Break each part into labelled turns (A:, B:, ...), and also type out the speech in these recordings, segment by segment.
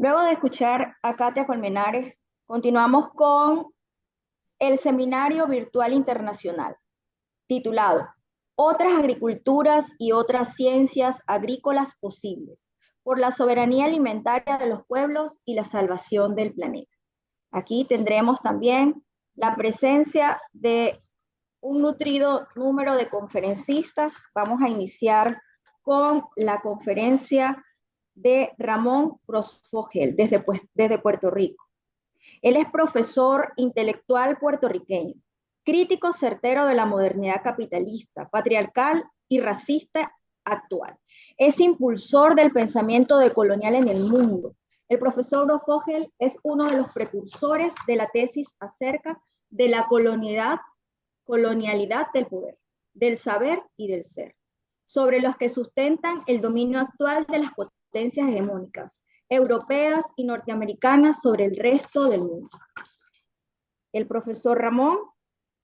A: Luego de escuchar a Katia Colmenares, continuamos con el Seminario Virtual Internacional, titulado Otras agriculturas y otras ciencias agrícolas posibles, por la soberanía alimentaria de los pueblos y la salvación del planeta. Aquí tendremos también la presencia de un nutrido número de conferencistas. Vamos a iniciar con la conferencia de Ramón Grosfogel desde Puerto Rico. Él es profesor intelectual puertorriqueño, crítico certero de la modernidad capitalista, patriarcal y racista actual. Es impulsor del pensamiento decolonial en el mundo. El profesor Grosfogel es uno de los precursores de la tesis acerca de la colonialidad del poder, del saber y del ser, sobre los que sustentan el dominio actual de las potencias hegemónicas europeas y norteamericanas sobre el resto del mundo. El profesor Ramón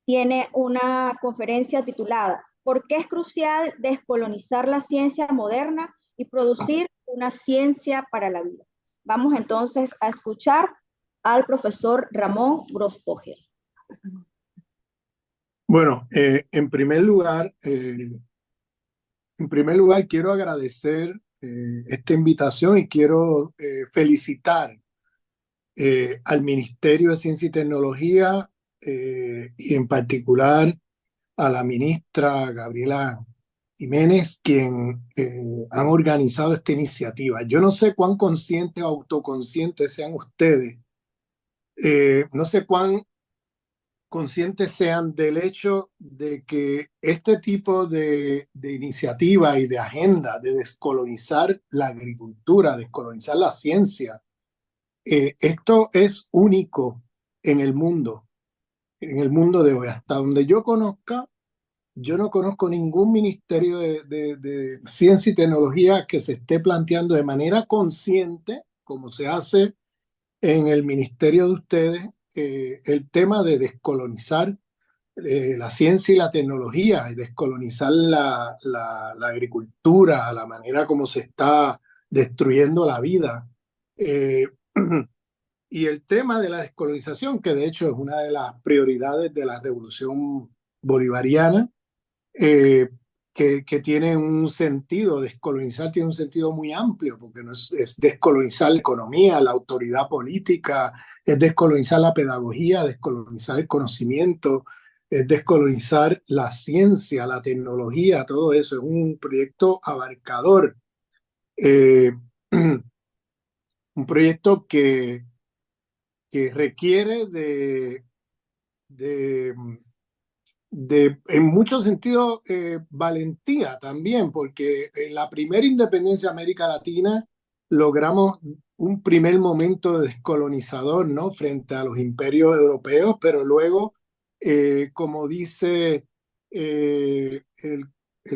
A: tiene una conferencia titulada ¿Por qué es crucial descolonizar la ciencia moderna y producir una ciencia para la vida? Vamos entonces a escuchar al profesor Ramón Grosfogel.
B: Bueno, en primer lugar quiero agradecer esta invitación y quiero felicitar al Ministerio de Ciencia y Tecnología y en particular a la ministra Gabriela Jiménez, quien han organizado esta iniciativa. Yo no sé cuán conscientes o autoconscientes sean ustedes, no sé cuán conscientes sean del hecho de que este tipo de iniciativa y de agenda de descolonizar la agricultura, descolonizar la ciencia, esto es único en el mundo de hoy. Hasta donde yo conozca, yo no conozco ningún ministerio de ciencia y tecnología que se esté planteando de manera consciente, como se hace en el ministerio de ustedes, el tema de descolonizar la ciencia y la tecnología y descolonizar la agricultura, la manera como se está destruyendo la vida. Eh, y el tema de la descolonización, que de hecho es una de las prioridades de la revolución bolivariana, eh, que tiene un sentido, descolonizar tiene un sentido muy amplio, porque no es descolonizar la economía, la autoridad política, es descolonizar la pedagogía, descolonizar el conocimiento, es descolonizar la ciencia, la tecnología, todo eso. Es un proyecto abarcador, eh, un proyecto que requiere de en muchos sentidos, valentía también, porque en la primera independencia de América Latina logramos un primer momento descolonizador, ¿no? Frente a los imperios europeos, pero luego, como dice el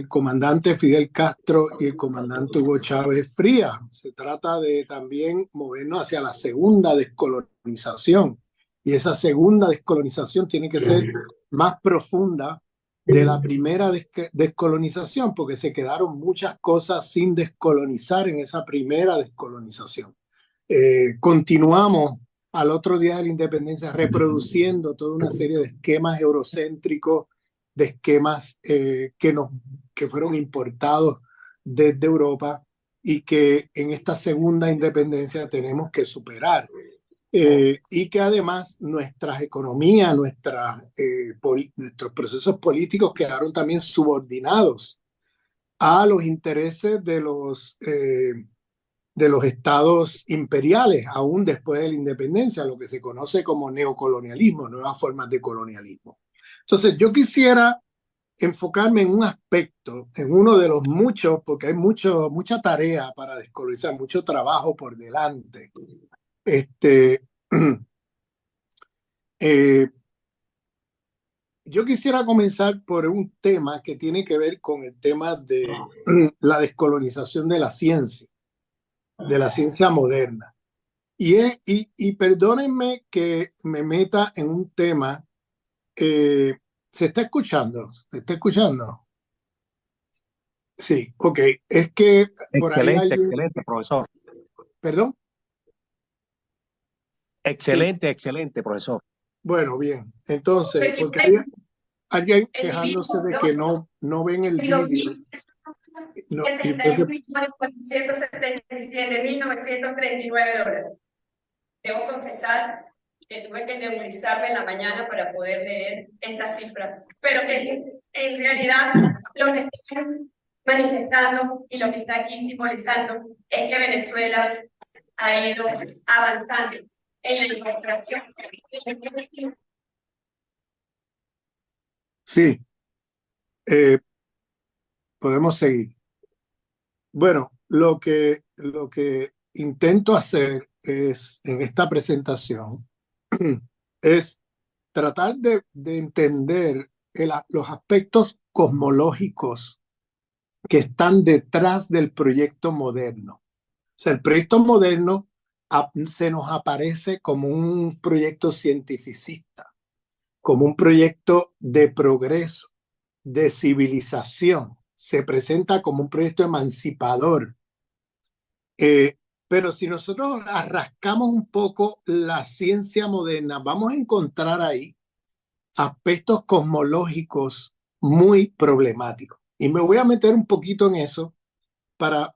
B: comandante Fidel Castro y el comandante Hugo Chávez Frías, se trata de también movernos hacia la segunda descolonización. Y esa segunda descolonización tiene que ser más profunda de la primera descolonización, porque se quedaron muchas cosas sin descolonizar en esa primera descolonización. Continuamos al otro día de la independencia reproduciendo toda una serie de esquemas eurocéntricos, de esquemas que fueron importados desde Europa y que en esta segunda independencia tenemos que superar. Y que además nuestras economías, nuestros procesos políticos quedaron también subordinados a los intereses de los estados imperiales, aún después de la independencia, lo que se conoce como neocolonialismo, nuevas formas de colonialismo. Entonces, yo quisiera enfocarme en un aspecto, en uno de los muchos, porque hay mucha tarea para descolonizar, mucho trabajo por delante. Eh, yo quisiera comenzar por un tema que tiene que ver con el tema de la descolonización de la ciencia moderna. Y perdónenme que me meta en un tema. ¿Se está escuchando? ¿Se está escuchando? Sí, ok. Es que por ahí
C: Excelente,
B: alguien...
C: excelente, profesor.
B: ¿Perdón? Sí,
C: Excelente, excelente, profesor.
B: bueno, bien. Entonces, porque hay alguien quejándose de que no ven el vídeo. No, y entonces,
D: $1.177.939. Debo confesar que tuve que memorizarme en la mañana para poder leer esta cifra, pero que en realidad lo que están manifestando y lo que está aquí simbolizando es que Venezuela ha ido avanzando en la incorporación.
B: sí, podemos seguir. Bueno, lo que intento hacer es, en esta presentación, es tratar de entender los aspectos cosmológicos que están detrás del proyecto moderno. O sea, el proyecto moderno se nos aparece como un proyecto cientificista, como un proyecto de progreso, de civilización. Se presenta como un proyecto emancipador. Pero si nosotros rascamos un poco la ciencia moderna, vamos a encontrar ahí aspectos cosmológicos muy problemáticos. Y me voy a meter un poquito en eso para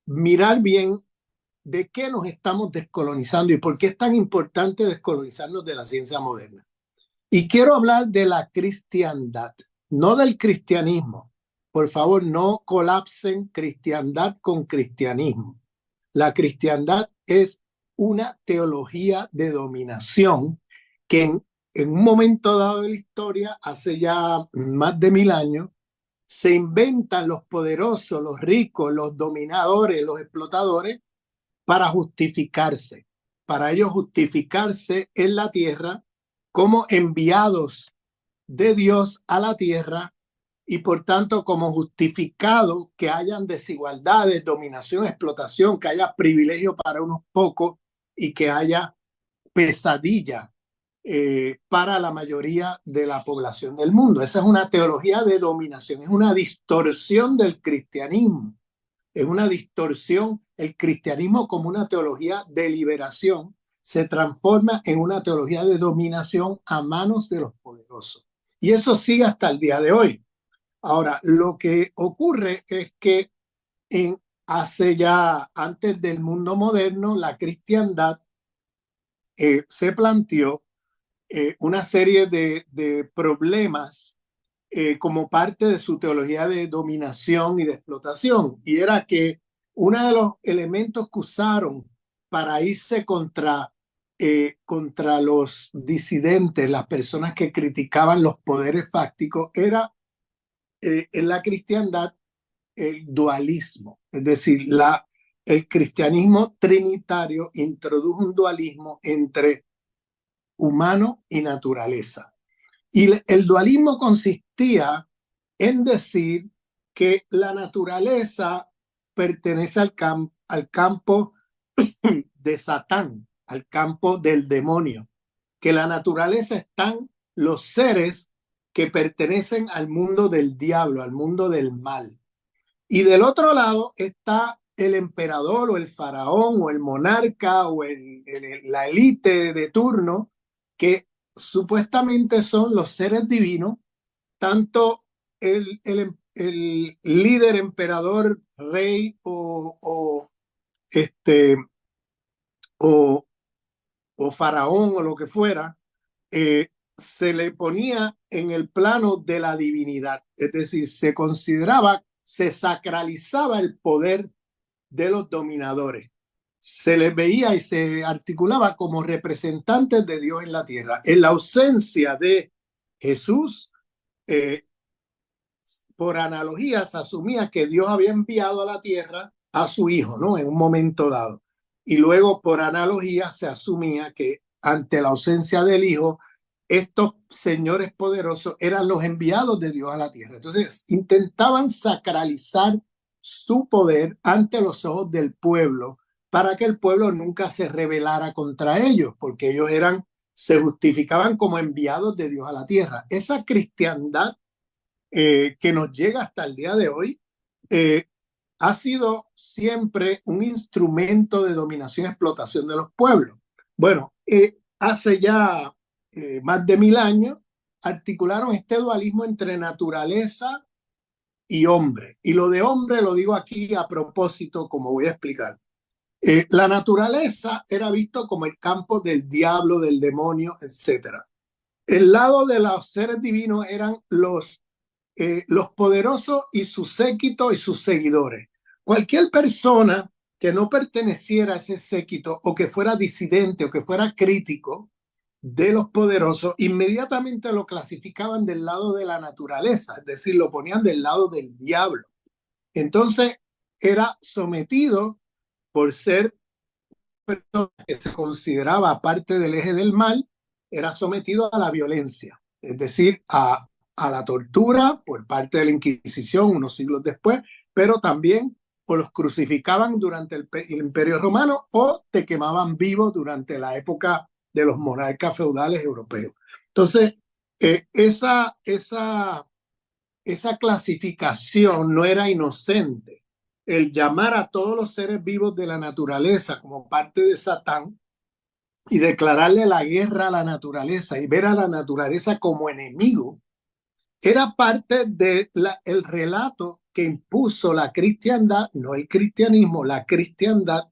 B: mirar bien de qué nos estamos descolonizando y por qué es tan importante descolonizarnos de la ciencia moderna. Y quiero hablar de la cristiandad, no del cristianismo. Por favor, no colapsen cristiandad con cristianismo. La cristiandad es una teología de dominación que en un momento dado de la historia, hace ya más de 1000 años, se inventan los poderosos, los ricos, los dominadores, los explotadores, para justificarse, para ellos justificarse en la tierra como enviados de Dios a la tierra y por tanto como justificado que hayan desigualdades, dominación, explotación, que haya privilegio para unos pocos y que haya pesadilla para la mayoría de la población del mundo. Esa es una teología de dominación, es una distorsión del cristianismo, es una distorsión. El cristianismo como una teología de liberación se transforma en una teología de dominación a manos de los poderosos. Y eso sigue hasta el día de hoy. Ahora, lo que ocurre es que hace ya, antes del mundo moderno, la cristiandad se planteó una serie de problemas como parte de su teología de dominación y de explotación. Y era que uno de los elementos que usaron para irse contra los disidentes, las personas que criticaban los poderes fácticos, era en la cristiandad el dualismo. Es decir, el cristianismo trinitario introdujo un dualismo entre humano y naturaleza. Y el dualismo consistía en decir que la naturaleza pertenece al campo de Satán, al campo del demonio, que la naturaleza están los seres que pertenecen al mundo del diablo, al mundo del mal. Y del otro lado está el emperador o el faraón o el monarca o la élite de turno, que supuestamente son los seres divinos, tanto el líder, emperador, rey este, o, o faraón o lo que fuera, se le ponía en el plano de la divinidad. Es decir, se consideraba, se sacralizaba el poder de los dominadores. Se les veía y se articulaba como representantes de Dios en la tierra. En la ausencia de Jesús, por analogía, se asumía que Dios había enviado a la tierra a su hijo, ¿no? En un momento dado. Y luego, por analogía, se asumía que ante la ausencia del hijo, estos señores poderosos eran los enviados de Dios a la tierra. Entonces, intentaban sacralizar su poder ante los ojos del pueblo para que el pueblo nunca se rebelara contra ellos, porque ellos se justificaban como enviados de Dios a la tierra. Esa cristiandad que nos llega hasta el día de hoy, ha sido siempre un instrumento de dominación y explotación de los pueblos. Bueno, hace ya más de 1000 años articularon este dualismo entre naturaleza y hombre. Y lo de hombre lo digo aquí a propósito, como voy a explicar. La naturaleza era visto como el campo del diablo, del demonio, etcétera. El lado de los seres divinos eran los poderosos y su séquito y sus seguidores. Cualquier persona que no perteneciera a ese séquito o que fuera disidente o que fuera crítico de los poderosos, inmediatamente lo clasificaban del lado de la naturaleza, es decir, lo ponían del lado del diablo. Entonces era sometido por ser persona que se consideraba parte del eje del mal, era sometido a la violencia, es decir, a la tortura por parte de la Inquisición unos siglos después, pero también o los crucificaban durante el Imperio Romano o te quemaban vivo durante la época de los monarcas feudales europeos. Entonces, esa clasificación no era inocente. El llamar a todos los seres vivos de la naturaleza como parte de Satán y declararle la guerra a la naturaleza y ver a la naturaleza como enemigo era parte del relato que impuso la cristiandad, no el cristianismo, la cristiandad,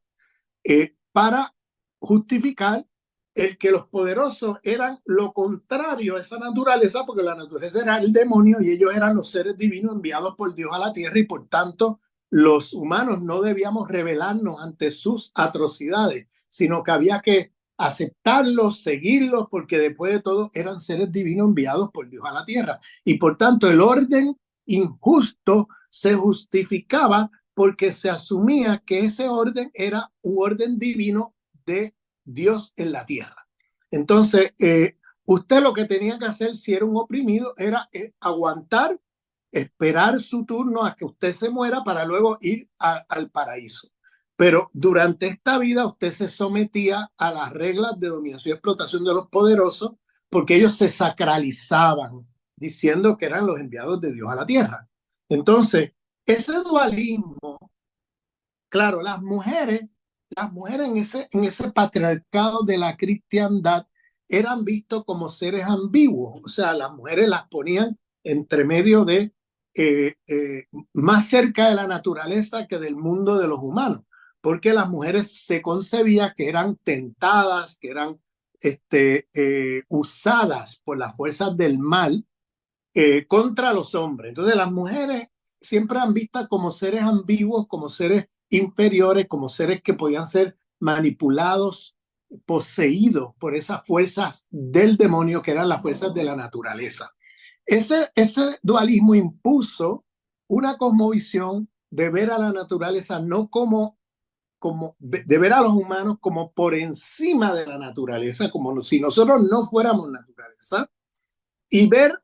B: para justificar el que los poderosos eran lo contrario a esa naturaleza, porque la naturaleza era el demonio y ellos eran los seres divinos enviados por Dios a la tierra y por tanto los humanos no debíamos rebelarnos ante sus atrocidades, sino que había que aceptarlos, seguirlos, porque después de todo eran seres divinos enviados por Dios a la tierra. Y por tanto el orden injusto se justificaba porque se asumía que ese orden era un orden divino de Dios en la tierra. Entonces, usted lo que tenía que hacer si era un oprimido era aguantar, esperar su turno a que usted se muera para luego ir al paraíso. Pero durante esta vida usted se sometía a las reglas de dominación y explotación de los poderosos porque ellos se sacralizaban diciendo que eran los enviados de Dios a la tierra. Entonces, ese dualismo, claro, las mujeres en ese patriarcado de la cristiandad eran vistos como seres ambiguos, o sea, las mujeres las ponían entre medio de más cerca de la naturaleza que del mundo de los humanos, porque las mujeres se concebía que eran tentadas, que eran usadas por las fuerzas del mal contra los hombres. Entonces las mujeres siempre han visto como seres ambiguos, como seres inferiores, como seres que podían ser manipulados, poseídos por esas fuerzas del demonio que eran las fuerzas de la naturaleza. Ese dualismo impuso una cosmovisión de ver a la naturaleza no como de ver a los humanos como por encima de la naturaleza, como si nosotros no fuéramos naturaleza, y ver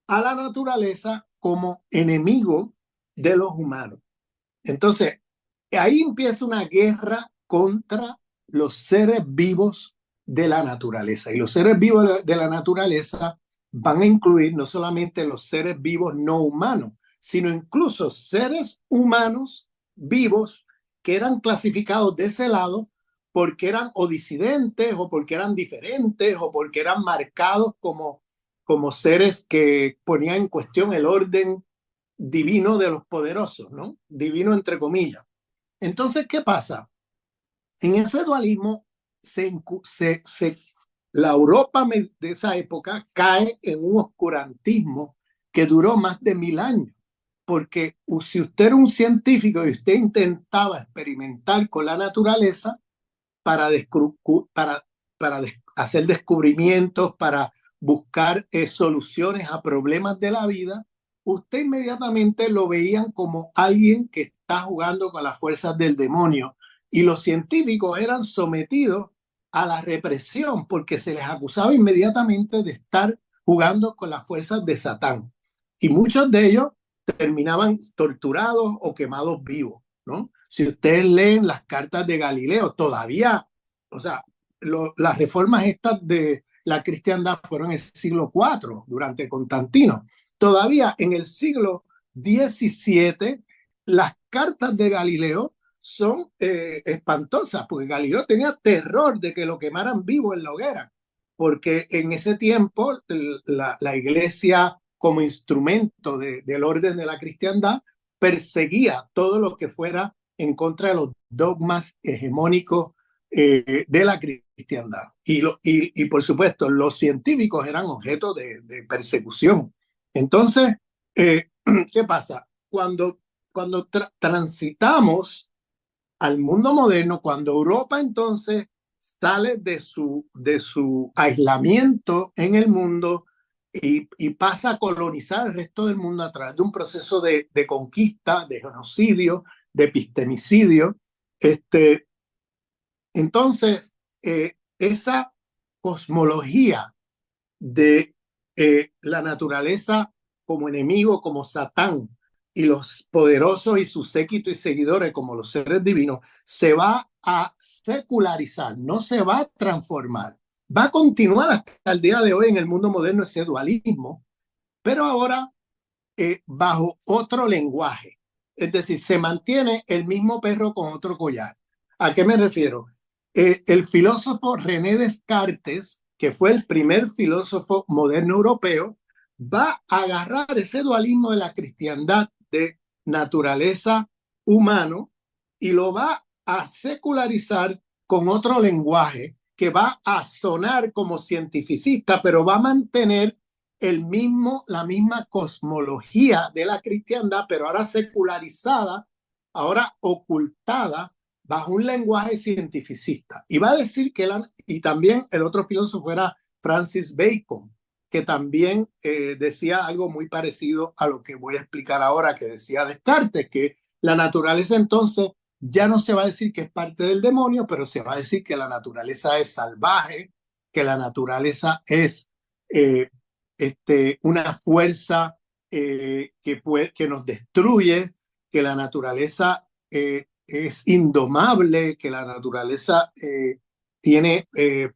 B: a la naturaleza como enemigo de los humanos. Entonces, ahí empieza una guerra contra los seres vivos de la naturaleza. Y los seres vivos de la naturaleza van a incluir no solamente los seres vivos no humanos, sino incluso seres humanos vivos que eran clasificados de ese lado porque eran o disidentes o porque eran diferentes o porque eran marcados como seres que ponían en cuestión el orden divino de los poderosos, ¿no? Divino entre comillas. Entonces, ¿qué pasa? En ese dualismo, la Europa de esa época cae en un oscurantismo que duró más de 1000 años. Porque si usted era un científico y usted intentaba experimentar con la naturaleza para hacer descubrimientos, para buscar soluciones a problemas de la vida, usted inmediatamente lo veían como alguien que está jugando con las fuerzas del demonio. Y los científicos eran sometidos a la represión porque se les acusaba inmediatamente de estar jugando con las fuerzas de Satán. Y muchos de ellos terminaban torturados o quemados vivos, ¿no? Si ustedes leen las cartas de Galileo, todavía, o sea, las reformas estas de la cristiandad fueron en el siglo IV, durante Constantino. Todavía en el siglo XVII, las cartas de Galileo son espantosas, porque Galileo tenía terror de que lo quemaran vivo en la hoguera, porque en ese tiempo la iglesia, como instrumento del orden de la cristiandad, perseguía todo lo que fuera en contra de los dogmas hegemónicos de la cristiandad. Y por supuesto, los científicos eran objeto de persecución. Entonces, ¿qué pasa? Cuando transitamos al mundo moderno, cuando Europa entonces sale de su aislamiento en el mundo y pasa a colonizar el resto del mundo a través de un proceso de conquista, de genocidio, de epistemicidio, entonces esa cosmología de la naturaleza como enemigo, como Satán, y los poderosos y sus séquitos y seguidores como los seres divinos, se va a secularizar, no se va a transformar. Va a continuar hasta el día de hoy en el mundo moderno ese dualismo, pero ahora bajo otro lenguaje. Es decir, se mantiene el mismo perro con otro collar. ¿A qué me refiero? El filósofo René Descartes, que fue el primer filósofo moderno europeo, va a agarrar ese dualismo de la cristiandad de naturaleza humano y lo va a secularizar con otro lenguaje que va a sonar como cientificista, pero va a mantener la misma cosmología de la cristiandad, pero ahora secularizada, ahora ocultada bajo un lenguaje cientificista. Y va a decir y también el otro filósofo era Francis Bacon, que también decía algo muy parecido a lo que voy a explicar ahora, que decía Descartes, que la naturaleza entonces ya no se va a decir que es parte del demonio, pero se va a decir que la naturaleza es salvaje, que la naturaleza es una fuerza que nos destruye, que la naturaleza es indomable, que la naturaleza tiene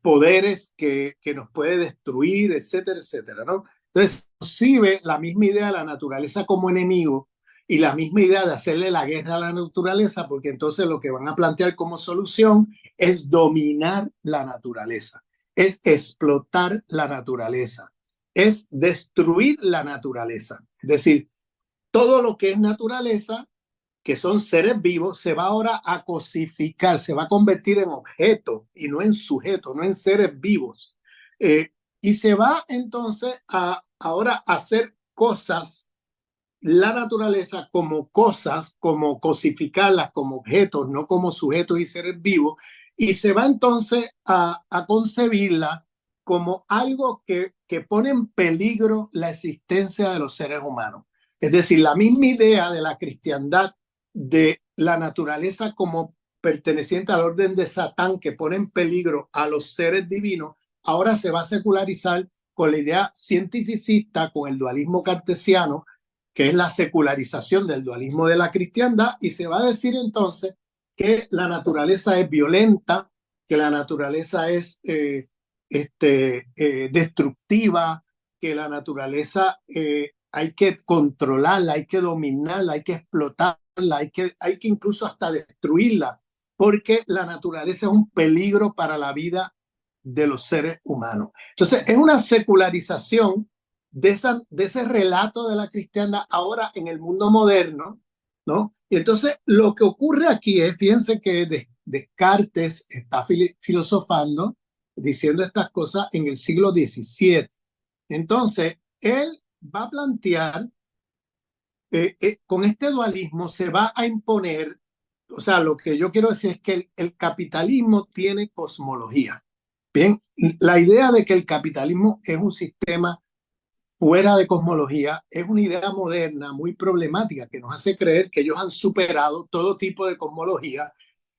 B: poderes que nos puede destruir, etcétera, etcétera, ¿no? Entonces, concibe la misma idea de la naturaleza como enemigo y la misma idea de hacerle la guerra a la naturaleza, porque entonces lo que van a plantear como solución es dominar la naturaleza, es explotar la naturaleza, es destruir la naturaleza. Es decir, todo lo que es naturaleza, que son seres vivos, se va ahora a cosificar, se va a convertir en objeto y no en sujeto, no en seres vivos. Y se va entonces ahora a hacer cosas, la naturaleza como cosas, como cosificarlas como objetos, no como sujetos y seres vivos, y se va entonces a concebirla como algo que pone en peligro la existencia de los seres humanos. Es decir, la misma idea de la cristiandad de la naturaleza como perteneciente al orden de Satán, que pone en peligro a los seres divinos, ahora se va a secularizar con la idea cientificista, con el dualismo cartesiano, que es la secularización del dualismo de la cristiandad, y se va a decir entonces que la naturaleza es violenta, que la naturaleza es destructiva, que la naturaleza hay que controlarla, hay que dominarla, hay que explotarla, hay que incluso hasta destruirla, porque la naturaleza es un peligro para la vida de los seres humanos. Entonces, es una secularización de ese relato de la cristiandad ahora en el mundo moderno, ¿no? Y entonces lo que ocurre aquí es, fíjense que Descartes está filosofando, diciendo estas cosas en el siglo XVII. Entonces, él va a plantear, con este dualismo se va a imponer, o sea, lo que yo quiero decir es que el capitalismo tiene cosmología. Bien, la idea de que el capitalismo es un sistema fuera de cosmología es una idea moderna muy problemática que nos hace creer que ellos han superado todo tipo de cosmología,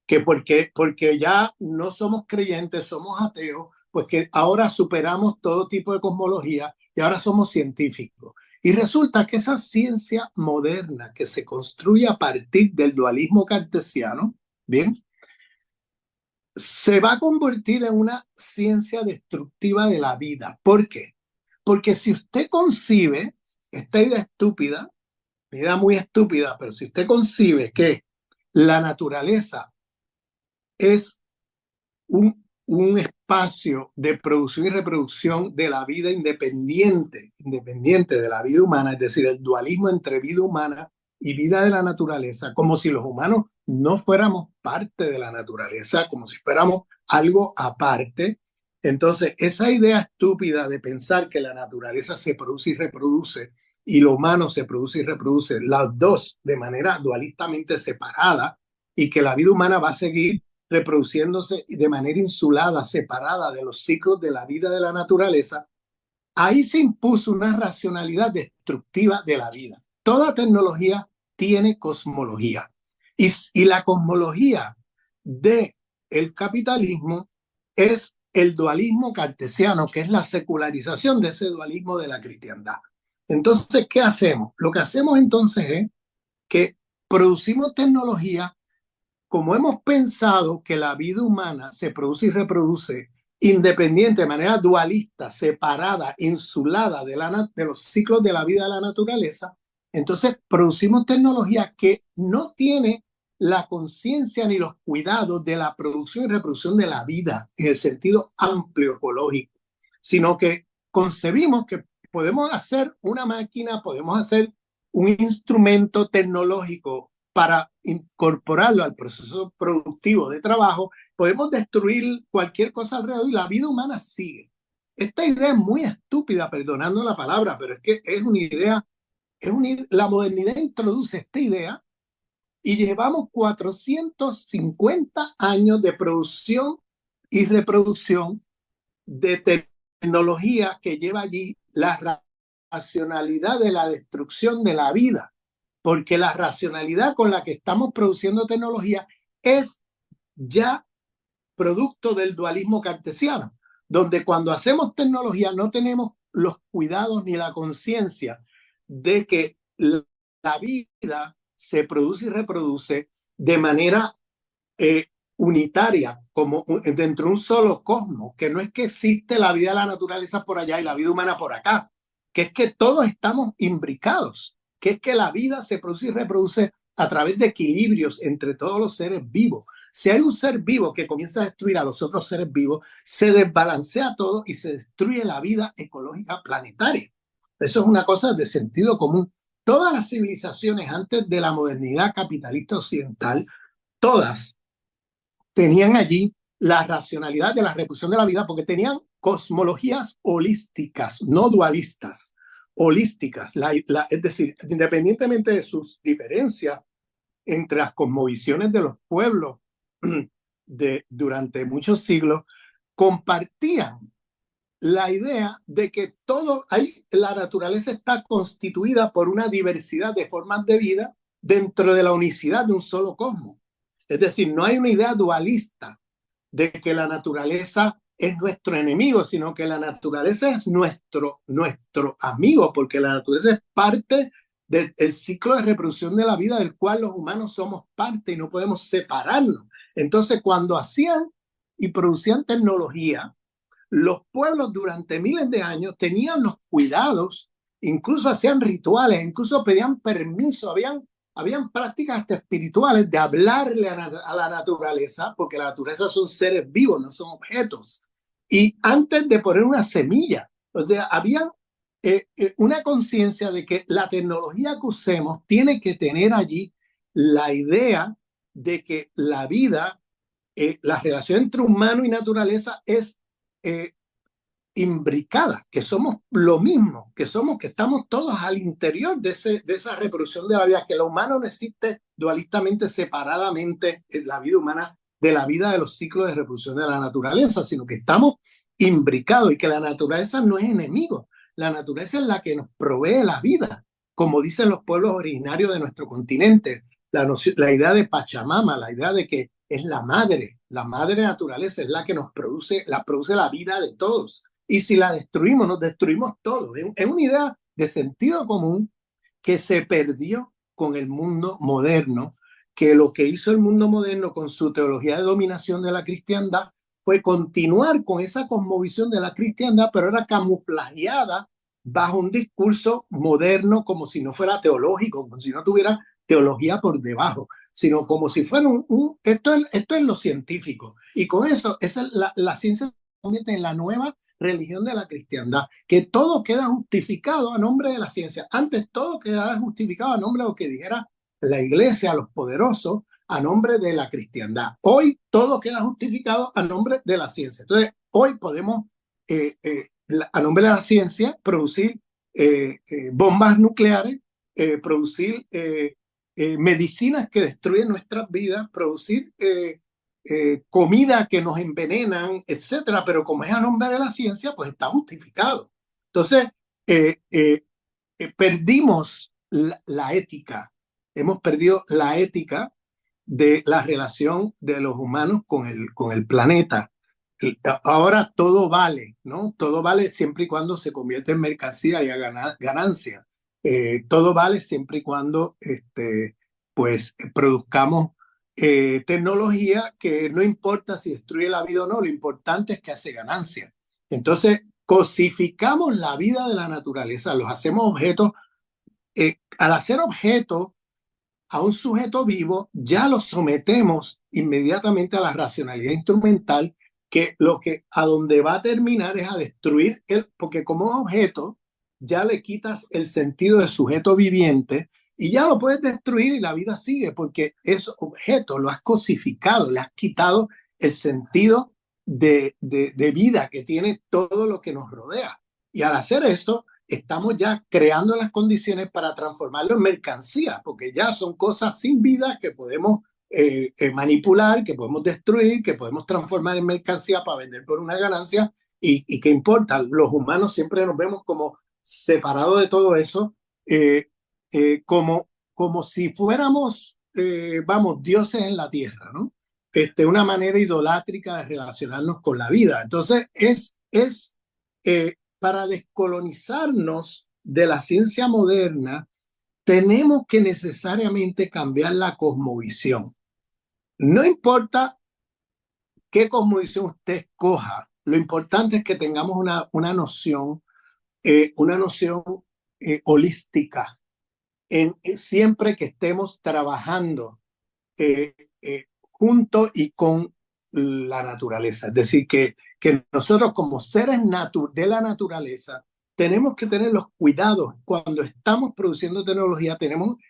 B: que porque ya no somos creyentes, somos ateos, pues que ahora superamos todo tipo de cosmología y ahora somos científicos. Y resulta que esa ciencia moderna que se construye a partir del dualismo cartesiano, bien, se va a convertir en una ciencia destructiva de la vida. ¿Por qué? Porque si usted concibe esta idea estúpida, una idea muy estúpida, pero si usted concibe que la naturaleza es un espacio de producción y reproducción de la vida independiente de la vida humana, es decir, el dualismo entre vida humana y vida de la naturaleza, como si los humanos no fuéramos parte de la naturaleza, como si fuéramos algo aparte. Entonces, esa idea estúpida de pensar que la naturaleza se produce y reproduce y lo humano se produce y reproduce, las dos de manera dualistamente separada, y que la vida humana va a seguir reproduciéndose de manera insulada, separada de los ciclos de la vida de la naturaleza, ahí se impuso una racionalidad destructiva de la vida. Toda tecnología tiene cosmología, y la cosmología del capitalismo es el dualismo cartesiano, que es la secularización de ese dualismo de la cristiandad. Entonces, ¿qué hacemos? Lo que hacemos entonces es que producimos tecnología como hemos pensado que la vida humana se produce y reproduce independiente, de manera dualista, separada, insulada de los ciclos de la vida de la naturaleza. Entonces producimos tecnología que no tiene la conciencia ni los cuidados de la producción y reproducción de la vida en el sentido amplio ecológico, sino que concebimos que podemos hacer una máquina, podemos hacer un instrumento tecnológico para incorporarlo al proceso productivo de trabajo, podemos destruir cualquier cosa alrededor y la vida humana sigue. Esta idea es muy estúpida, perdonando la palabra, pero es que es una idea, la modernidad introduce esta idea y llevamos 450 años de producción y reproducción de tecnología que lleva allí la racionalidad de la destrucción de la vida, porque la racionalidad con la que estamos produciendo tecnología es ya producto del dualismo cartesiano, donde cuando hacemos tecnología no tenemos los cuidados ni la conciencia de que la vida se produce y reproduce de manera unitaria, como dentro de un solo cosmos, que no es que existe la vida de la naturaleza por allá y la vida humana por acá, que es que todos estamos imbricados, que es que la vida se produce y reproduce a través de equilibrios entre todos los seres vivos. Si hay un ser vivo que comienza a destruir a los otros seres vivos, se desbalancea todo y se destruye la vida ecológica planetaria. Eso es una cosa de sentido común. Todas las civilizaciones antes de la modernidad capitalista occidental, todas tenían allí la racionalidad de la reproducción de la vida porque tenían cosmologías holísticas, no dualistas, holísticas. Es decir, independientemente de sus diferencias entre las cosmovisiones de los pueblos durante muchos siglos, compartían la idea de que la naturaleza está constituida por una diversidad de formas de vida dentro de la unicidad de un solo cosmos. Es decir, no hay una idea dualista de que la naturaleza es nuestro enemigo, sino que la naturaleza es nuestro amigo, porque la naturaleza es parte del ciclo de reproducción de la vida del cual los humanos somos parte y no podemos separarnos. Entonces, cuando hacían y producían tecnología, los pueblos durante miles de años tenían los cuidados, incluso hacían rituales, incluso pedían permiso, habían prácticas hasta espirituales de hablarle a la naturaleza, porque la naturaleza son seres vivos, no son objetos. Y antes de poner una semilla, o sea, había una conciencia de que la tecnología que usemos tiene que tener allí la idea de que la vida, la relación entre humano y naturaleza es imbricada, que somos lo mismo, que estamos todos al interior de esa reproducción de la vida, que lo humano no existe dualistamente, separadamente, la vida humana de la vida de los ciclos de reproducción de la naturaleza, sino que estamos imbricados y que la naturaleza no es enemigo, la naturaleza es la que nos provee la vida, como dicen los pueblos originarios de nuestro continente, la idea de Pachamama, la idea de que es la madre naturaleza, es la que nos produce la vida de todos. Y si la destruimos, nos destruimos todo. Es una idea de sentido común que se perdió con el mundo moderno, que lo que hizo el mundo moderno con su teología de dominación de la cristiandad fue continuar con esa cosmovisión de la cristiandad, pero era camuflajeada bajo un discurso moderno como si no fuera teológico, como si no tuviera teología por debajo. sino como si fuera esto es lo científico. Y con eso, la ciencia se convierte en la nueva religión de la cristiandad, que todo queda justificado a nombre de la ciencia. Antes todo quedaba justificado a nombre de lo que dijera la iglesia, los poderosos, a nombre de la cristiandad. Hoy todo queda justificado a nombre de la ciencia. Entonces, hoy podemos, a nombre de la ciencia, producir bombas nucleares, producir medicinas que destruyen nuestras vidas, producir comida que nos envenenan, etcétera, pero como es a nombre de la ciencia, pues está justificado. Entonces, perdimos la ética, hemos perdido la ética de la relación de los humanos con el planeta. Ahora todo vale, ¿no? Todo vale siempre y cuando se convierte en mercancía y haga ganancia. Todo vale siempre y cuando pues produzcamos tecnología que no importa si destruye la vida o no, lo importante es que hace ganancia. Entonces, cosificamos la vida de la naturaleza, los hacemos objetos. Al hacer objetos a un sujeto vivo, ya lo sometemos inmediatamente a la racionalidad instrumental, que a donde va a terminar es a destruir porque como objeto ya le quitas el sentido de sujeto viviente y ya lo puedes destruir y la vida sigue, porque ese objeto lo has cosificado, le has quitado el sentido de vida que tiene todo lo que nos rodea. Y al hacer esto, estamos ya creando las condiciones para transformarlo en mercancía, porque ya son cosas sin vida que podemos manipular, que podemos destruir, que podemos transformar en mercancía para vender por una ganancia. Y qué importa, los humanos siempre nos vemos como separados de todo eso, como si fuéramos, vamos, dioses en la tierra, ¿no? Una manera idolátrica de relacionarnos con la vida. Entonces, para descolonizarnos de la ciencia moderna, tenemos que necesariamente cambiar la cosmovisión. No importa qué cosmovisión usted escoja, lo importante es que tengamos una noción holística siempre que estemos trabajando junto y con la naturaleza. Es decir, que nosotros como seres de la naturaleza tenemos que tener los cuidados. Cuando estamos produciendo tecnología,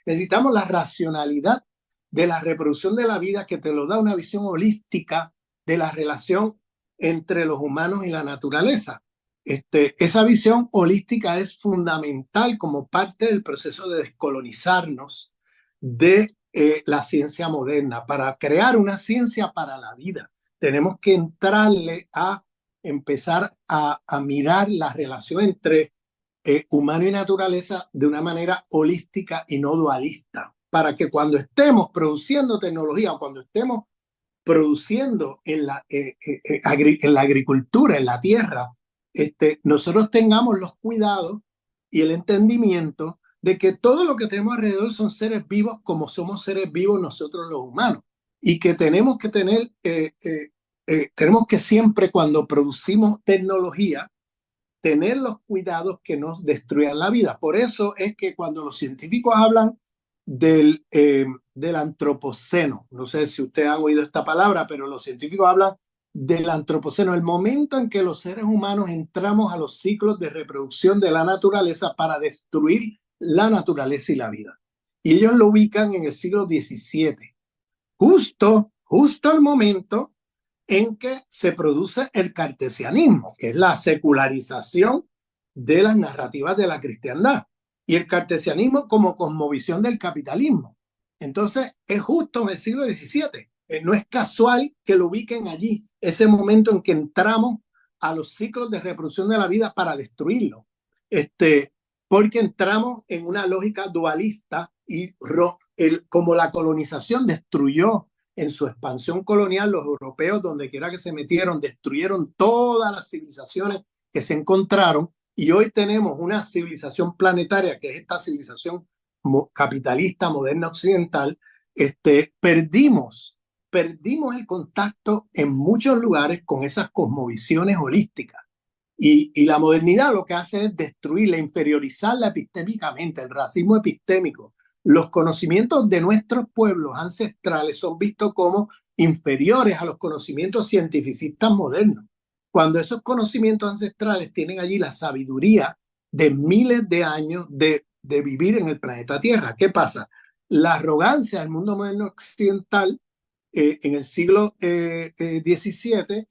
B: necesitamos la racionalidad de la reproducción de la vida, que te lo da una visión holística de la relación entre los humanos y la naturaleza. Esa visión holística es fundamental como parte del proceso de descolonizarnos de la ciencia moderna. Para crear una ciencia para la vida, tenemos que entrarle a empezar a mirar la relación entre humano y naturaleza de una manera holística y no dualista, para que cuando estemos produciendo tecnología o cuando estemos produciendo en la agricultura, en la tierra, nosotros tengamos los cuidados y el entendimiento de que todo lo que tenemos alrededor son seres vivos como somos seres vivos nosotros los humanos, y que tenemos que tener, tenemos que siempre cuando producimos tecnología, tener los cuidados que nos destruyan la vida. Por eso es que cuando los científicos hablan del antropoceno, no sé si ustedes han oído esta palabra, pero los científicos hablan del antropoceno, el momento en que los seres humanos entramos a los ciclos de reproducción de la naturaleza para destruir la naturaleza y la vida. Y ellos lo ubican en el siglo XVII, justo el momento en que se produce el cartesianismo, que es la secularización de las narrativas de la cristiandad, y el cartesianismo como cosmovisión del capitalismo. Entonces, es justo en el siglo XVII. No es casual que lo ubiquen allí, ese momento en que entramos a los ciclos de reproducción de la vida para destruirlo. Porque entramos en una lógica dualista y como la colonización destruyó en su expansión colonial, los europeos, donde quiera que se metieron, destruyeron todas las civilizaciones que se encontraron, y hoy tenemos una civilización planetaria, que es esta civilización capitalista, moderna, occidental. Perdimos el contacto en muchos lugares con esas cosmovisiones holísticas. Y la modernidad lo que hace es destruirla, inferiorizarla epistémicamente, el racismo epistémico, los conocimientos de nuestros pueblos ancestrales son vistos como inferiores a los conocimientos cientificistas modernos, cuando esos conocimientos ancestrales tienen allí la sabiduría de miles de años de vivir en el planeta Tierra. ¿Qué pasa? La arrogancia del mundo moderno occidental en el siglo XVII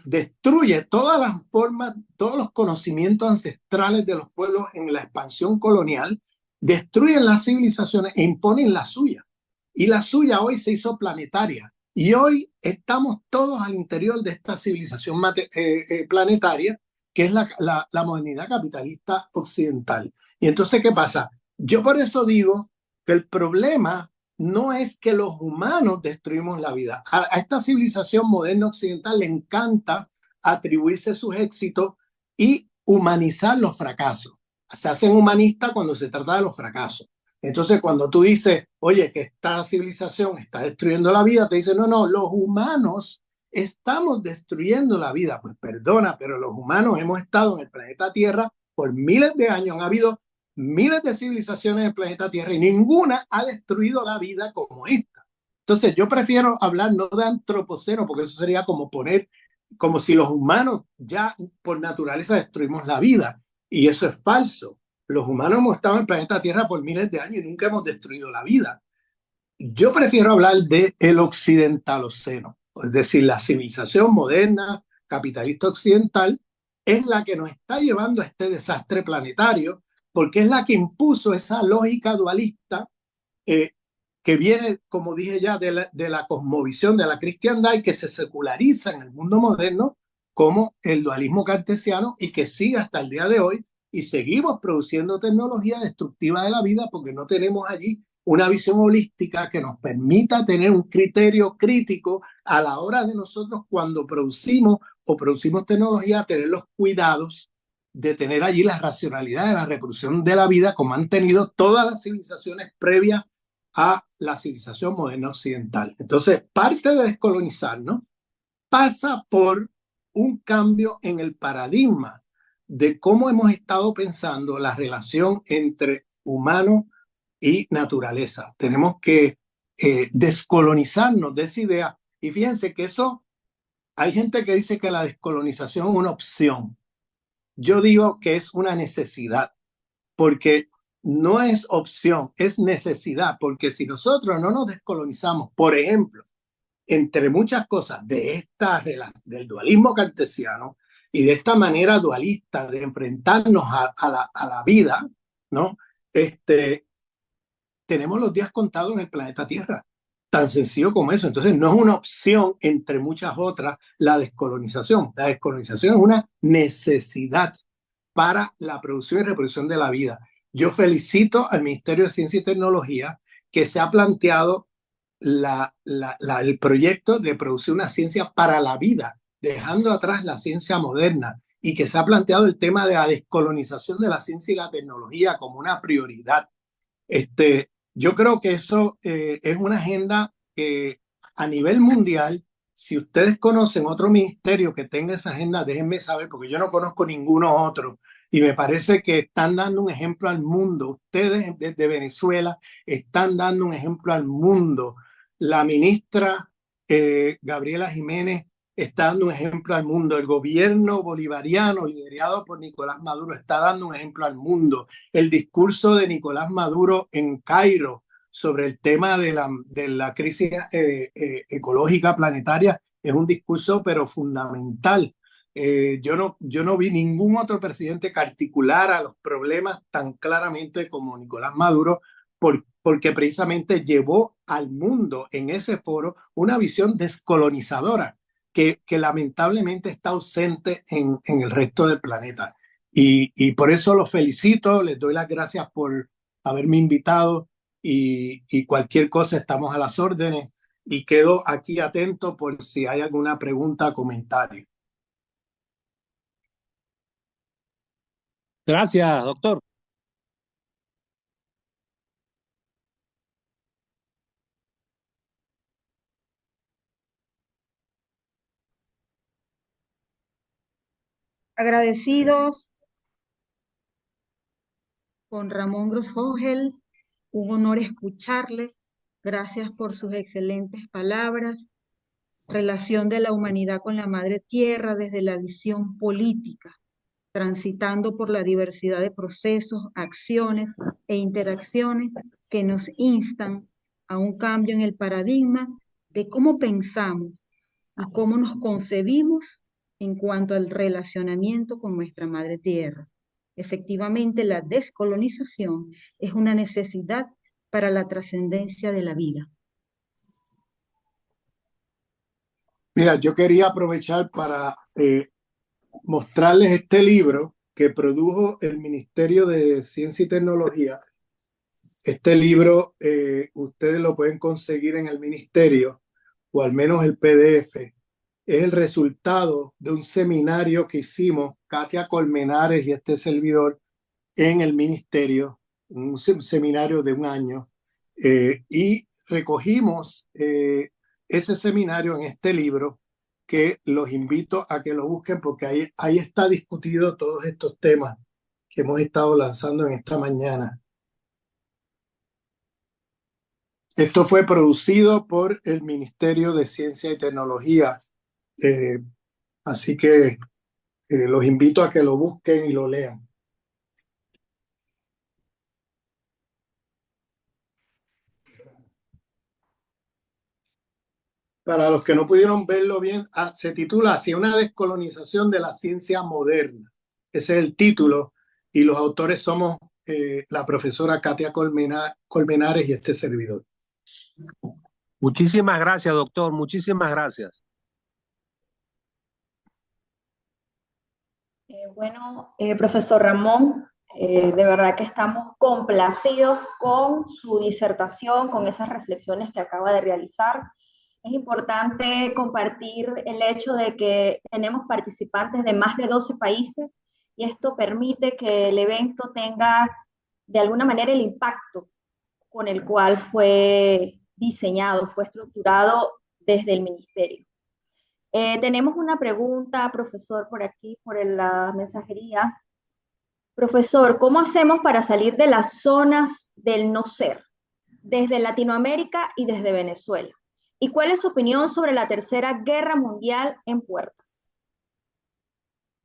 B: destruye todas las formas, todos los conocimientos ancestrales de los pueblos en la expansión colonial, destruyen las civilizaciones e imponen la suya. Y la suya hoy se hizo planetaria. Y hoy estamos todos al interior de esta civilización planetaria, que es la modernidad capitalista occidental. Y entonces, ¿qué pasa? Yo por eso digo que el problema no es que los humanos destruimos la vida. A esta civilización moderna occidental le encanta atribuirse sus éxitos y humanizar los fracasos. Se hacen humanistas cuando se trata de los fracasos. Entonces, cuando tú dices, oye, que esta civilización está destruyendo la vida, te dicen, no, no, los humanos estamos destruyendo la vida. Pues perdona, pero los humanos hemos estado en el planeta Tierra por miles de años. Han habido miles de civilizaciones en el planeta Tierra y ninguna ha destruido la vida como esta. Entonces, yo prefiero hablar no de antropoceno, porque eso sería como poner, como si los humanos ya por naturaleza destruimos la vida. Y eso es falso. Los humanos hemos estado en el planeta Tierra por miles de años y nunca hemos destruido la vida. Yo prefiero hablar de el occidentaloceno, es decir, la civilización moderna, capitalista occidental, es la que nos está llevando a este desastre planetario, porque es la que impuso esa lógica dualista eh, que viene, como dije ya, de la cosmovisión de la cristiandad y que se seculariza en el mundo moderno como el dualismo cartesiano y que sigue hasta el día de hoy y seguimos produciendo tecnología destructiva de la vida porque no tenemos allí una visión holística que nos permita tener un criterio crítico a la hora de nosotros cuando producimos o producimos tecnología, tener los cuidados de tener allí la racionalidad de la reproducción de la vida como han tenido todas las civilizaciones previas a la civilización moderna occidental. Entonces, parte de descolonizarnos pasa por un cambio en el paradigma de cómo hemos estado pensando la relación entre humano y naturaleza. Tenemos que descolonizarnos de esa idea. Y fíjense que eso, hay gente que dice que la descolonización es una opción. Yo digo que es una necesidad, porque no es opción, es necesidad, porque si nosotros no nos descolonizamos, por ejemplo, entre muchas cosas de del dualismo cartesiano y de esta manera dualista de enfrentarnos a la vida, ¿no? Tenemos los días contados en el planeta Tierra. Tan sencillo como eso. Entonces, no es una opción entre muchas otras la descolonización. La descolonización es una necesidad para la producción y reproducción de la vida. Yo felicito al Ministerio de Ciencia y Tecnología que se ha planteado el proyecto de producir una ciencia para la vida, dejando atrás la ciencia moderna, y que se ha planteado el tema de la descolonización de la ciencia y la tecnología como una prioridad. Yo creo que eso es una agenda que a nivel mundial, si ustedes conocen otro ministerio que tenga esa agenda, déjenme saber, porque yo no conozco ninguno otro. Y me parece que están dando un ejemplo al mundo. Ustedes desde Venezuela están dando un ejemplo al mundo. La ministra Gabriela Jiménez está dando un ejemplo al mundo. El gobierno bolivariano liderado por Nicolás Maduro está dando un ejemplo al mundo. El discurso de Nicolás Maduro en Cairo sobre el tema de la crisis ecológica planetaria es un discurso pero fundamental. Yo no vi ningún otro presidente que articulara los problemas tan claramente como Nicolás Maduro, porque precisamente llevó al mundo en ese foro una visión descolonizadora que lamentablemente está ausente en el resto del planeta. Y por eso los felicito, les doy las gracias por haberme invitado y cualquier cosa estamos a las órdenes y quedo aquí atento por si hay alguna pregunta o comentario.
C: Gracias, doctor.
E: Agradecidos con Ramón Grosfogel,
C: un honor escucharle. Gracias por sus excelentes palabras. Relación de la humanidad con la Madre Tierra desde la visión política, transitando por la diversidad de procesos, acciones e interacciones que nos instan a un cambio en el paradigma de cómo pensamos y cómo nos concebimos en cuanto al relacionamiento con nuestra Madre Tierra. Efectivamente, la descolonización es una necesidad para la trascendencia de la vida.
B: Mira, yo quería aprovechar para mostrarles este libro que produjo el Ministerio de Ciencia y Tecnología. Este libro ustedes lo pueden conseguir en el ministerio, o al menos el PDF. Es el resultado de un seminario que hicimos Katia Colmenares y este servidor en el ministerio, un seminario de un año, y recogimos ese seminario en este libro, que los invito a que lo busquen porque ahí está discutido todos estos temas que hemos estado lanzando en esta mañana. Esto fue producido por el Ministerio de Ciencia y Tecnología, así que los invito a que lo busquen y lo lean. Para los que no pudieron verlo bien, se titula Hacia una descolonización de la ciencia moderna. Ese es el título, y los autores somos la profesora Katia Colmenares y este servidor.
E: Muchísimas gracias, doctor. Muchísimas gracias.
A: Profesor Ramón, de verdad que estamos complacidos con su disertación, con esas reflexiones que acaba de realizar. Es importante compartir el hecho de que tenemos participantes de más de 12 países y esto permite que el evento tenga de alguna manera el impacto con el cual fue diseñado, fue estructurado desde el ministerio. Tenemos una pregunta, profesor, por aquí, por la mensajería. Profesor, ¿cómo hacemos para salir de las zonas del no ser, desde Latinoamérica y desde Venezuela? ¿Y cuál es su opinión sobre la Tercera Guerra Mundial en puertas?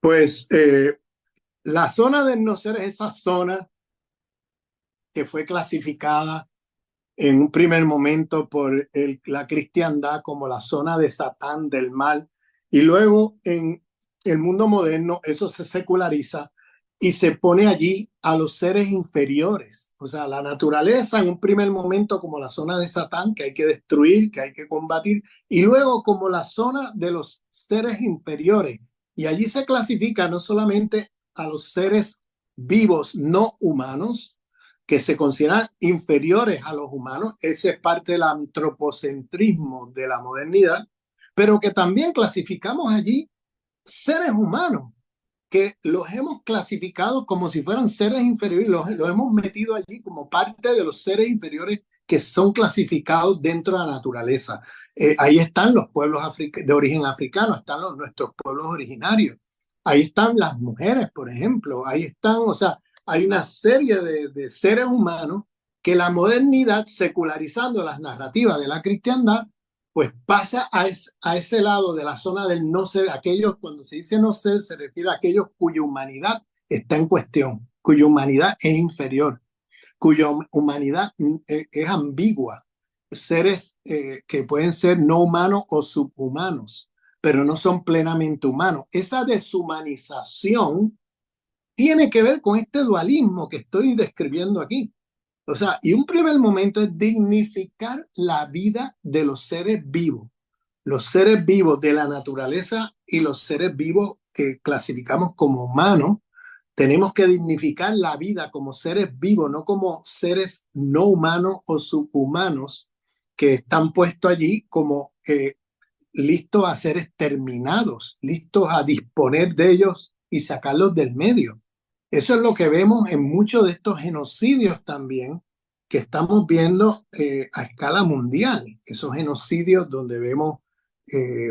B: Pues la zona del no ser es esa zona que fue clasificada en un primer momento por la cristiandad como la zona de Satán, del mal, y luego en el mundo moderno eso se seculariza y se pone allí a los seres inferiores, o sea, la naturaleza en un primer momento como la zona de Satán, que hay que destruir, que hay que combatir, y luego como la zona de los seres inferiores, y allí se clasifica no solamente a los seres vivos no humanos, que se consideran inferiores a los humanos. Ese es parte del antropocentrismo de la modernidad, pero que también clasificamos allí seres humanos, que los hemos clasificado como si fueran seres inferiores, los hemos metido allí como parte de los seres inferiores que son clasificados dentro de la naturaleza. Ahí están los pueblos de origen africano, están nuestros pueblos originarios, ahí están las mujeres, por ejemplo, ahí están, o sea, hay una serie de seres humanos que la modernidad, secularizando las narrativas de la cristiandad, pues pasa a ese lado de la zona del no ser. Aquellos, cuando se dice no ser, se refiere a aquellos cuya humanidad está en cuestión, cuya humanidad es inferior, cuya humanidad es ambigua. Seres que pueden ser no humanos o subhumanos, pero no son plenamente humanos. Esa deshumanización tiene que ver con este dualismo que estoy describiendo aquí. O sea, y un primer momento es dignificar la vida de los seres vivos de la naturaleza y los seres vivos que clasificamos como humanos. Tenemos que dignificar la vida como seres vivos, no como seres no humanos o subhumanos que están puestos allí como listos a ser exterminados, listos a disponer de ellos y sacarlos del medio. Eso es lo que vemos en muchos de estos genocidios también que estamos viendo a escala mundial. Esos genocidios donde vemos,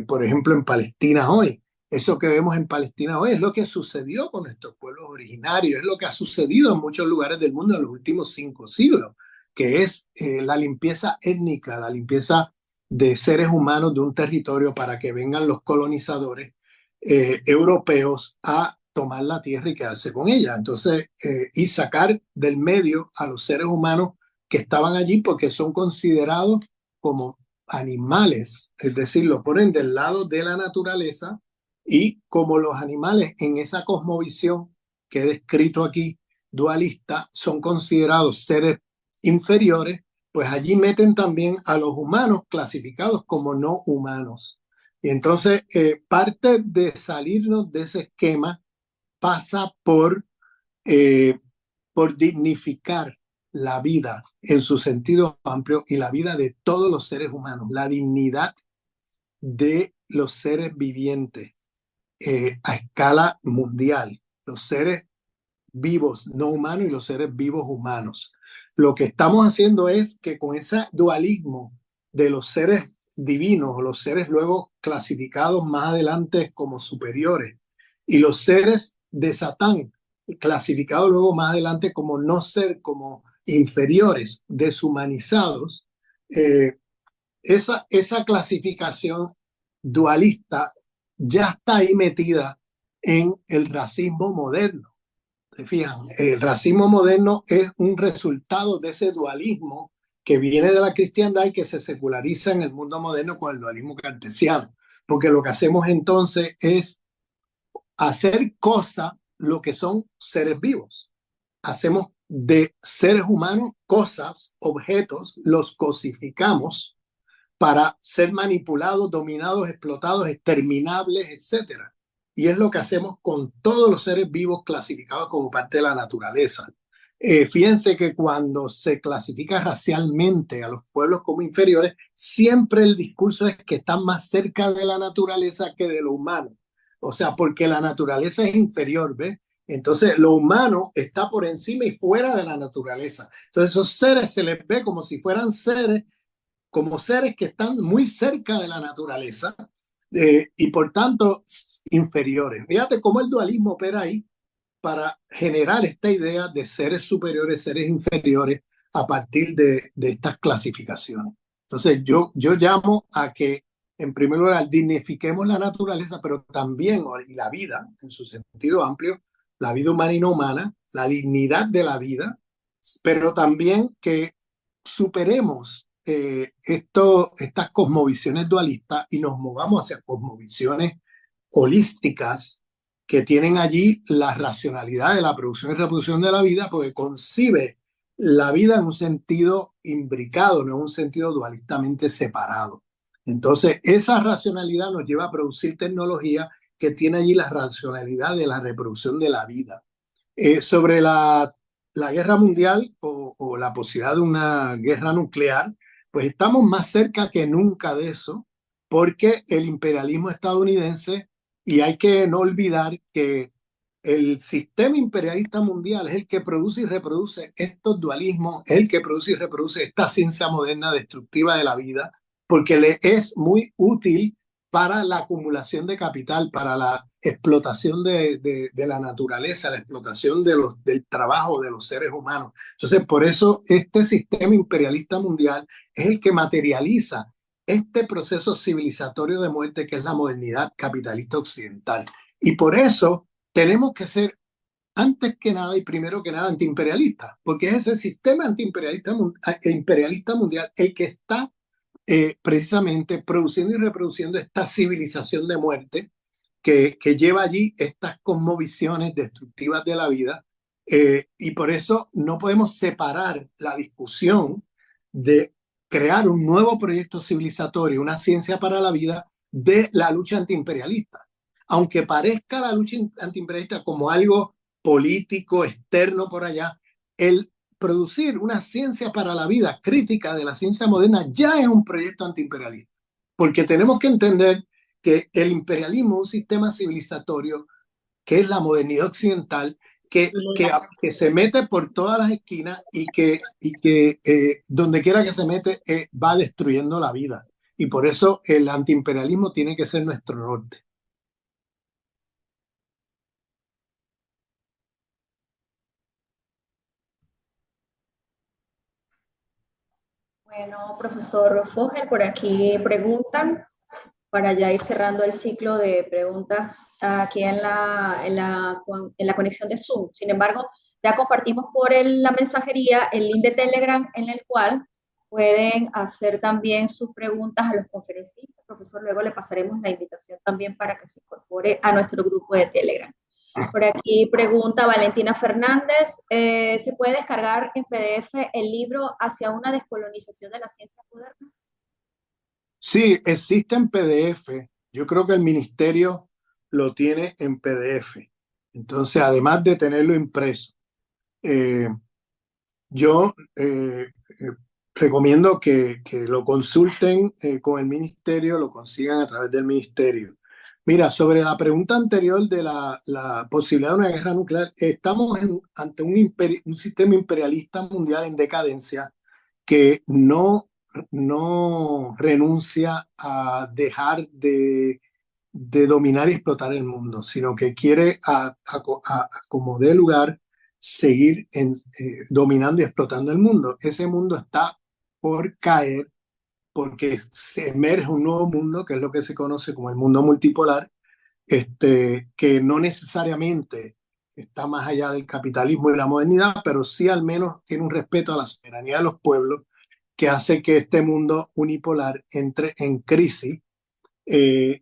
B: por ejemplo, en Palestina hoy. Eso que vemos en Palestina hoy es lo que sucedió con nuestros pueblos originarios, es lo que ha sucedido en muchos lugares del mundo en los últimos 5 siglos. que es la limpieza étnica, la limpieza de seres humanos de un territorio para que vengan los colonizadores europeos a tomar la tierra y quedarse con ella. Entonces, y sacar del medio a los seres humanos que estaban allí porque son considerados como animales, es decir, lo ponen del lado de la naturaleza y como los animales en esa cosmovisión que he descrito aquí, dualista, son considerados seres inferiores, pues allí meten también a los humanos clasificados como no humanos. Y entonces, parte de salirnos de ese esquema pasa eh, por dignificar la vida en su sentido amplio y la vida de todos los seres humanos, la dignidad de los seres vivientes a escala mundial, los seres vivos no humanos y los seres vivos humanos. Lo que estamos haciendo es que con ese dualismo de los seres divinos o los seres luego clasificados más adelante como superiores y los seres de Satán clasificados luego más adelante como no ser, como inferiores, deshumanizados, eh, esa clasificación dualista ya está ahí metida en el racismo moderno. ¿Se fijan? El racismo moderno es un resultado de ese dualismo que viene de la cristiandad y que se seculariza en el mundo moderno con el dualismo cartesiano. Porque lo que hacemos entonces es hacer cosas lo que son seres vivos. Hacemos de seres humanos cosas, objetos, los cosificamos para ser manipulados, dominados, explotados, exterminables, etcétera. Y es lo que hacemos con todos los seres vivos clasificados como parte de la naturaleza. Fíjense que cuando se clasifica racialmente a los pueblos como inferiores, siempre el discurso es que están más cerca de la naturaleza que de lo humano. O sea, porque la naturaleza es inferior, ¿ves? Entonces, lo humano está por encima y fuera de la naturaleza. Entonces, esos seres se les ve como si fueran seres como seres que están muy cerca de la naturaleza y por tanto inferiores. Fíjate cómo el dualismo opera ahí para generar esta idea de seres superiores, seres inferiores a partir de estas clasificaciones. Entonces yo llamo a que en primer lugar dignifiquemos la naturaleza, pero también y la vida en su sentido amplio, la vida humana y no humana, la dignidad de la vida, pero también que superemos estas cosmovisiones dualistas y nos movamos hacia cosmovisiones holísticas que tienen allí la racionalidad de la producción y reproducción de la vida, porque concibe la vida en un sentido imbricado, no en un sentido dualistamente separado. Entonces, esa racionalidad nos lleva a producir tecnología que tiene allí la racionalidad de la reproducción de la vida. Sobre la guerra mundial o la posibilidad de una guerra nuclear, pues estamos más cerca que nunca de eso, porque el imperialismo estadounidense, y hay que no olvidar que el sistema imperialista mundial es el que produce y reproduce estos dualismos, es el que produce y reproduce esta ciencia moderna destructiva de la vida, porque le es muy útil para la acumulación de capital, para la explotación de la naturaleza, la explotación del trabajo de los seres humanos. Entonces, por eso este sistema imperialista mundial es el que materializa este proceso civilizatorio de muerte que es la modernidad capitalista occidental. Y por eso tenemos que ser, antes que nada y primero que nada, antiimperialistas, porque es ese sistema imperialista mundial el que está precisamente produciendo y reproduciendo esta civilización de muerte que lleva allí estas cosmovisiones destructivas de la vida. Y por eso no podemos separar la discusión de crear un nuevo proyecto civilizatorio, una ciencia para la vida, de la lucha antiimperialista. Aunque parezca la lucha antiimperialista como algo político, externo por allá, el producir una ciencia para la vida crítica de la ciencia moderna ya es un proyecto antiimperialista. Porque tenemos que entender que el imperialismo es un sistema civilizatorio que es la modernidad occidental, que se mete por todas las esquinas y que donde quiera que se mete va destruyendo la vida. Y por eso el antiimperialismo tiene que ser nuestro norte.
A: Bueno, profesor Fogel, por aquí preguntan para ya ir cerrando el ciclo de preguntas aquí en la conexión de Zoom. Sin embargo, ya compartimos por la mensajería el link de Telegram en el cual pueden hacer también sus preguntas a los conferencistas. Profesor, luego le pasaremos la invitación también para que se incorpore a nuestro grupo de Telegram. Por aquí pregunta Valentina Fernández, ¿se puede descargar en PDF el libro Hacia una descolonización de las ciencias modernas?
B: Sí, existe en PDF. Yo creo que el ministerio lo tiene en PDF. Entonces, además de tenerlo impreso, eh, yo recomiendo que lo consulten con el ministerio, lo consigan a través del ministerio. Mira, sobre la pregunta anterior de la posibilidad de una guerra nuclear, estamos ante un sistema imperialista mundial en decadencia que no renuncia a dejar de dominar y explotar el mundo, sino que quiere, como dé lugar, seguir dominando y explotando el mundo. Ese mundo está por caer porque se emerge un nuevo mundo, que es lo que se conoce como el mundo multipolar, que no necesariamente está más allá del capitalismo y la modernidad, pero sí al menos tiene un respeto a la soberanía de los pueblos que hace que este mundo unipolar entre en crisis,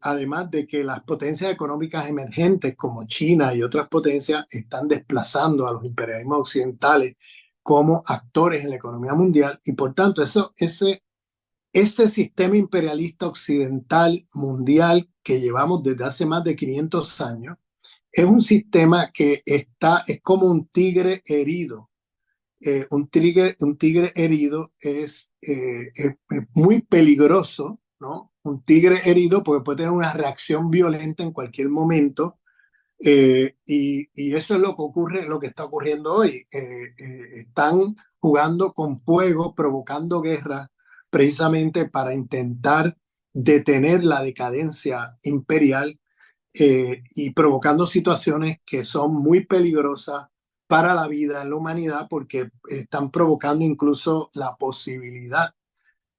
B: además de que las potencias económicas emergentes como China y otras potencias están desplazando a los imperialismos occidentales como actores en la economía mundial y por tanto ese sistema imperialista occidental mundial que llevamos desde hace más de 500 años es un sistema que es como un tigre herido. Un tigre herido es muy peligroso, ¿no? Un tigre herido porque puede tener una reacción violenta en cualquier momento y eso es lo que ocurre, lo que está ocurriendo hoy. Están jugando con fuego, provocando guerras precisamente para intentar detener la decadencia imperial y provocando situaciones que son muy peligrosas para la vida en la humanidad porque están provocando incluso la posibilidad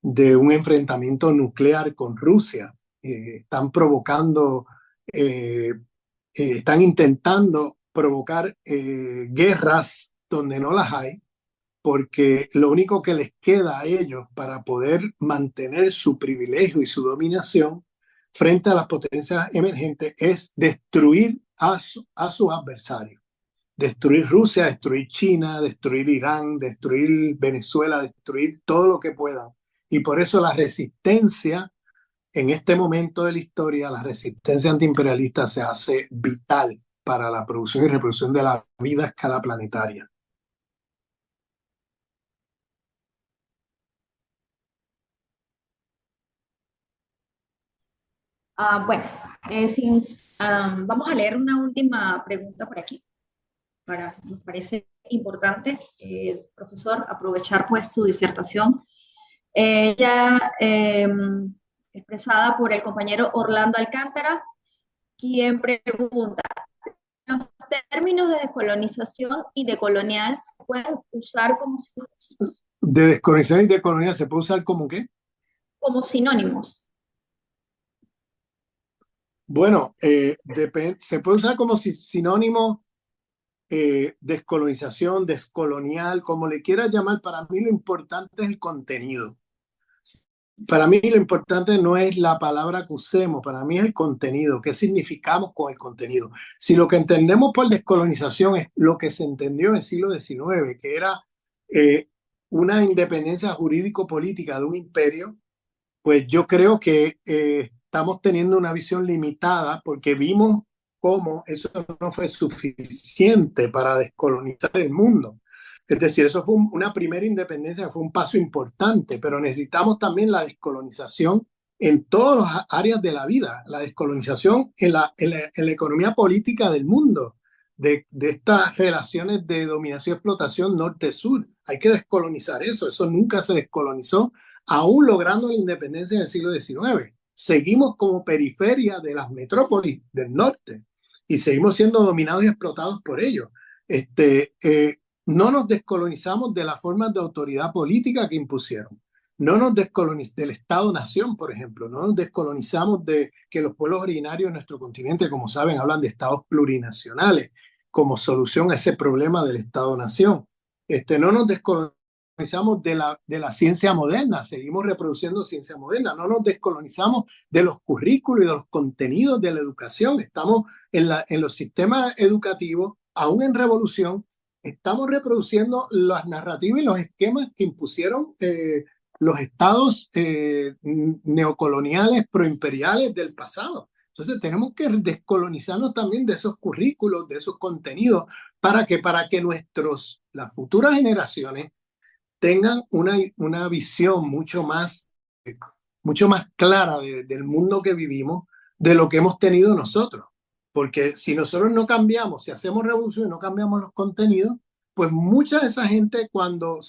B: de un enfrentamiento nuclear con Rusia. Están provocando, están intentando provocar guerras donde no las hay, porque lo único que les queda a ellos para poder mantener su privilegio y su dominación frente a las potencias emergentes es destruir a sus adversarios. Destruir Rusia, destruir China, destruir Irán, destruir Venezuela, destruir todo lo que puedan. Y por eso la resistencia en este momento de la historia, la resistencia antiimperialista se hace vital para la producción y reproducción de la vida a escala planetaria.
A: Bueno, vamos a leer una última pregunta por aquí. Nos parece importante, profesor, aprovechar pues su disertación. Ya expresada por el compañero Orlando Alcántara, quien pregunta, ¿los términos de descolonización y decolonial se pueden usar como sinónimos?
B: De descolonización y decolonial se puede usar como ¿qué?
A: Como sinónimos.
B: Bueno, se puede usar como sinónimo descolonización, descolonial, como le quieras llamar. Para mí lo importante es el contenido. Para mí lo importante no es la palabra que usemos, para mí es el contenido, qué significamos con el contenido. Si lo que entendemos por descolonización es lo que se entendió en el siglo XIX, que era una independencia jurídico-política de un imperio, pues yo creo que estamos teniendo una visión limitada porque vimos cómo eso no fue suficiente para descolonizar el mundo. Es decir, eso fue una primera independencia, fue un paso importante, pero necesitamos también la descolonización en todas las áreas de la vida, la descolonización en la economía política del mundo, de estas relaciones de dominación y explotación norte-sur. Hay que descolonizar eso nunca se descolonizó, aún logrando la independencia en el siglo XIX. Seguimos como periferia de las metrópolis del norte y seguimos siendo dominados y explotados por ellos. No nos descolonizamos de las formas de autoridad política que impusieron. no nos descolonizamos del Estado-nación, por ejemplo, no nos descolonizamos de que los pueblos originarios de nuestro continente, como saben, hablan de estados plurinacionales como solución a ese problema del Estado-nación. No nos descolonizamos de la ciencia moderna, seguimos reproduciendo ciencia moderna, no nos descolonizamos de los currículos y de los contenidos de la educación. Estamos en los sistemas educativos, aún en revolución, estamos reproduciendo las narrativas y los esquemas que impusieron los estados neocoloniales, proimperiales del pasado. Entonces tenemos que descolonizarnos también de esos currículos, de esos contenidos, para que las futuras generaciones tengan una visión mucho más clara del mundo que vivimos, de lo que hemos tenido nosotros. Porque si nosotros no cambiamos, si hacemos revolución y no cambiamos los contenidos, pues mucha de esa gente, cuando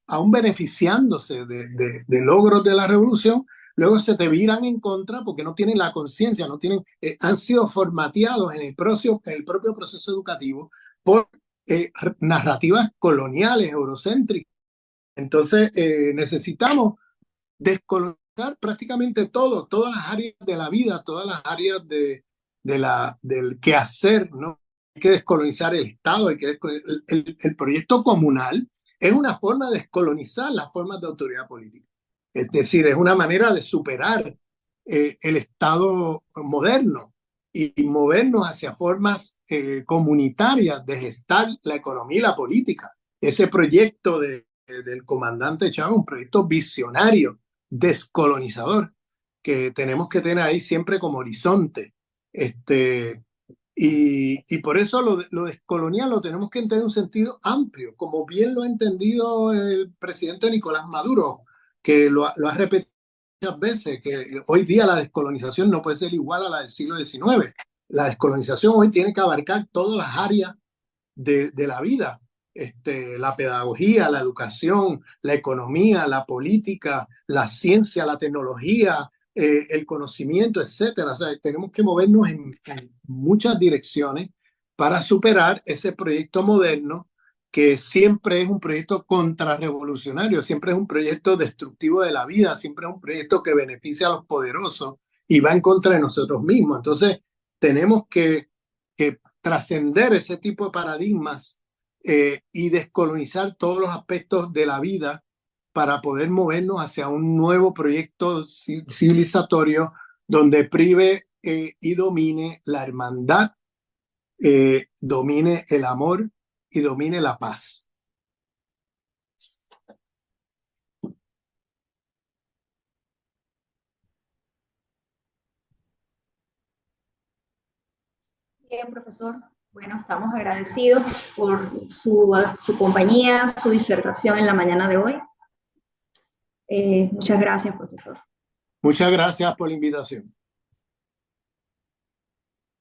B: aún beneficiándose de logros de la revolución, luego se te viran en contra porque no tienen la conciencia, no tienen, han sido formateados en el propio proceso educativo por narrativas coloniales, eurocéntricas. Entonces necesitamos descolonizar prácticamente todas las áreas de la vida, todas las áreas del quehacer, ¿no? Hay que descolonizar el Estado, el proyecto comunal es una forma de descolonizar las formas de autoridad política. Es decir, es una manera de superar el Estado moderno y movernos hacia formas comunitarias de gestar la economía y la política. Ese proyecto del comandante Chávez, un proyecto visionario, descolonizador, que tenemos que tener ahí siempre como horizonte. Y por eso lo descolonial lo tenemos que entender en un sentido amplio, como bien lo ha entendido el presidente Nicolás Maduro, que lo ha repetido muchas veces, que hoy día la descolonización no puede ser igual a la del siglo XIX. La descolonización hoy tiene que abarcar todas las áreas de la vida, la pedagogía, la educación, la economía, la política, la ciencia, la tecnología, el conocimiento, etcétera. O sea, tenemos que movernos en muchas direcciones para superar ese proyecto moderno que siempre es un proyecto contrarrevolucionario, siempre es un proyecto destructivo de la vida, siempre es un proyecto que beneficia a los poderosos y va en contra de nosotros mismos. Entonces, tenemos que trascender ese tipo de paradigmas y descolonizar todos los aspectos de la vida para poder movernos hacia un nuevo proyecto civilizatorio donde prive y domine la hermandad, domine el amor y domine la paz.
A: Bien, profesor. Bueno, estamos agradecidos por su compañía, su disertación en la mañana de hoy. Muchas gracias, profesor.
B: Muchas gracias por la invitación.